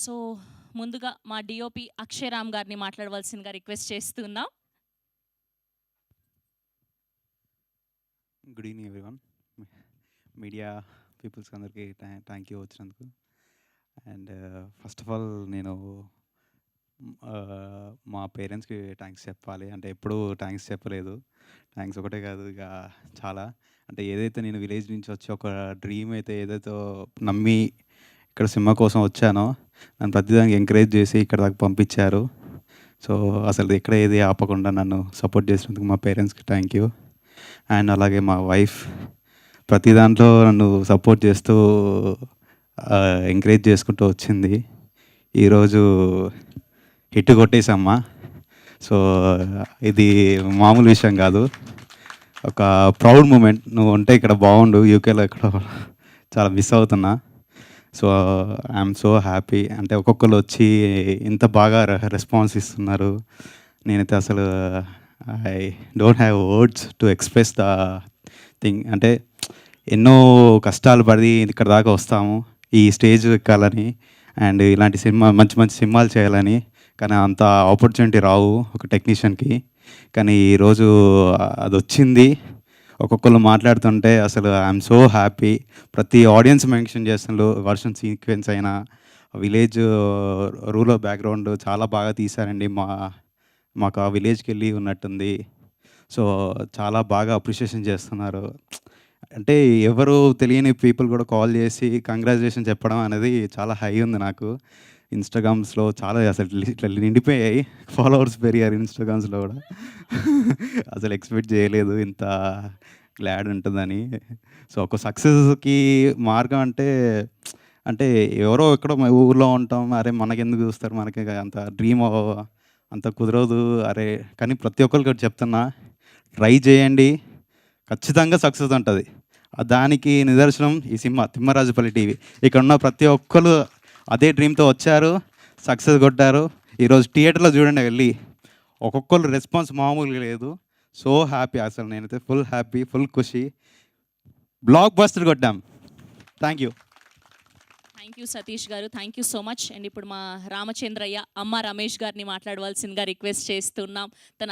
So ముందుగా మా DOP అక్షయరామ్ గారిని మాట్లాడవలసిందిగా రిక్వెస్ట్ చేస్తున్నాం. Good evening everyone. మీడియా పీపుల్స్కి అందరికీ థ్యాంక్ యూ వచ్చినందుకు. అండ్ ఫస్ట్ ఆఫ్ ఆల్ నేను మా పేరెంట్స్కి థ్యాంక్స్ చెప్పాలి. అంటే ఎప్పుడూ థ్యాంక్స్ చెప్పలేదు. థ్యాంక్స్ ఒకటే కాదు, ఇక చాలా అంటే ఏదైతే నేను విలేజ్ నుంచి వచ్చి ఒక డ్రీమ్ అయితే ఏదైతే నమ్మి ఇక్కడ సినిమా కోసం వచ్చానో నన్ను ప్రతిదానికి ఎంకరేజ్ చేసి ఇక్కడ దాకా పంపించారు. సో అసలు ఎక్కడ ఏది ఆపకుండా నన్ను సపోర్ట్ చేసినందుకు మా పేరెంట్స్కి థ్యాంక్ యూ. అండ్ అలాగే మా వైఫ్ ప్రతి దాంట్లో నన్ను సపోర్ట్ చేస్తూ ఎంకరేజ్ చేసుకుంటూ వచ్చింది. ఈరోజు హిట్ కొట్టేసమ్మా. సో ఇది మామూలు విషయం కాదు, ఒక ప్రౌడ్ మూమెంట్. నువ్వు ఉంటే ఇక్కడ బాగుండు, యూకేలో ఇక్కడ చాలా మిస్ అవుతున్నా. So I'm so happy. అంటే ఒక్కొక్కరు వచ్చి ఇంత బాగా రెస్పాన్స్ ఇస్తున్నారు. నేనైతే అసలు I don't have words to express the thing. అంటే ఎన్నో కష్టాలు పడి ఇక్కడ దాకా వస్తాము, ఈ స్టేజ్ ఎక్కాలని అండ్ ఇలాంటి సినిమా మంచి మంచి సినిమాలు చేయాలని. కానీ అంత ఆపర్చునిటీ రావు ఒక టెక్నీషియన్కి. కానీ ఈరోజు అది వచ్చింది. ఒక్కొక్కరు మాట్లాడుతుంటే అసలు ఐఎమ్ సో హ్యాపీ. ప్రతి ఆడియన్స్ మెన్షన్ చేస్తున్నారు, వర్షన్ సీక్వెన్స్ అయినా విలేజ్ రూరల్ బ్యాక్గ్రౌండ్ చాలా బాగా తీశారండి. మాకు ఆ విలేజ్కి వెళ్ళి ఉన్నట్టుంది. సో చాలా బాగా అప్రిషియేషన్ చేస్తున్నారు. అంటే ఎవరు తెలియని పీపుల్ కూడా కాల్ చేసి కంగ్రాచులేషన్ చెప్పడం అనేది చాలా హై ఉంది నాకు. ఇన్స్టాగ్రామ్స్లో చాలా అసలు ఇట్లా నిండిపోయాయి, ఫాలోవర్స్ పెరిగారు ఇన్స్టాగ్రామ్స్లో కూడా. అసలు ఎక్స్పెక్ట్ చేయలేదు ఇంత గ్లాడ్ ఉంటుందని. సో ఒక సక్సెస్కి మార్గం అంటే అంటే ఎవరో ఎక్కడో ఊర్లో ఉంటాం, అరే మనకెందుకు చూస్తారు, మనకి అంత డ్రీమ్ అంత కుదరదు అరే. కానీ ప్రతి ఒక్కరికి చెప్తున్నా, ట్రై చేయండి, ఖచ్చితంగా సక్సెస్ ఉంటుంది. దానికి నిదర్శనం ఈ సినిమా తిమ్మరాజుపల్లి టీవీ. ఇక్కడ ఉన్న ప్రతి ఒక్కరు అదే డ్రీమ్తో వచ్చారు, సక్సెస్ కొట్టారు. ఈరోజు థియేటర్లో చూడండి వెళ్ళి, ఒక్కొక్కరు రెస్పాన్స్ మామూలుగా లేదు. సో హ్యాపీ, అసలు నేనైతే ఫుల్ హ్యాపీ, ఫుల్ ఖుషి. బ్లాక్ బస్టర్ కొట్టాం. Thank you. Thank you Satish గారు, thank you so much. And ఇప్పుడు మా రామచంద్రయ్య అమ్మ రమేష్ గారిని మాట్లాడవలసిందిగా రిక్వెస్ట్ చేస్తున్నాం. తన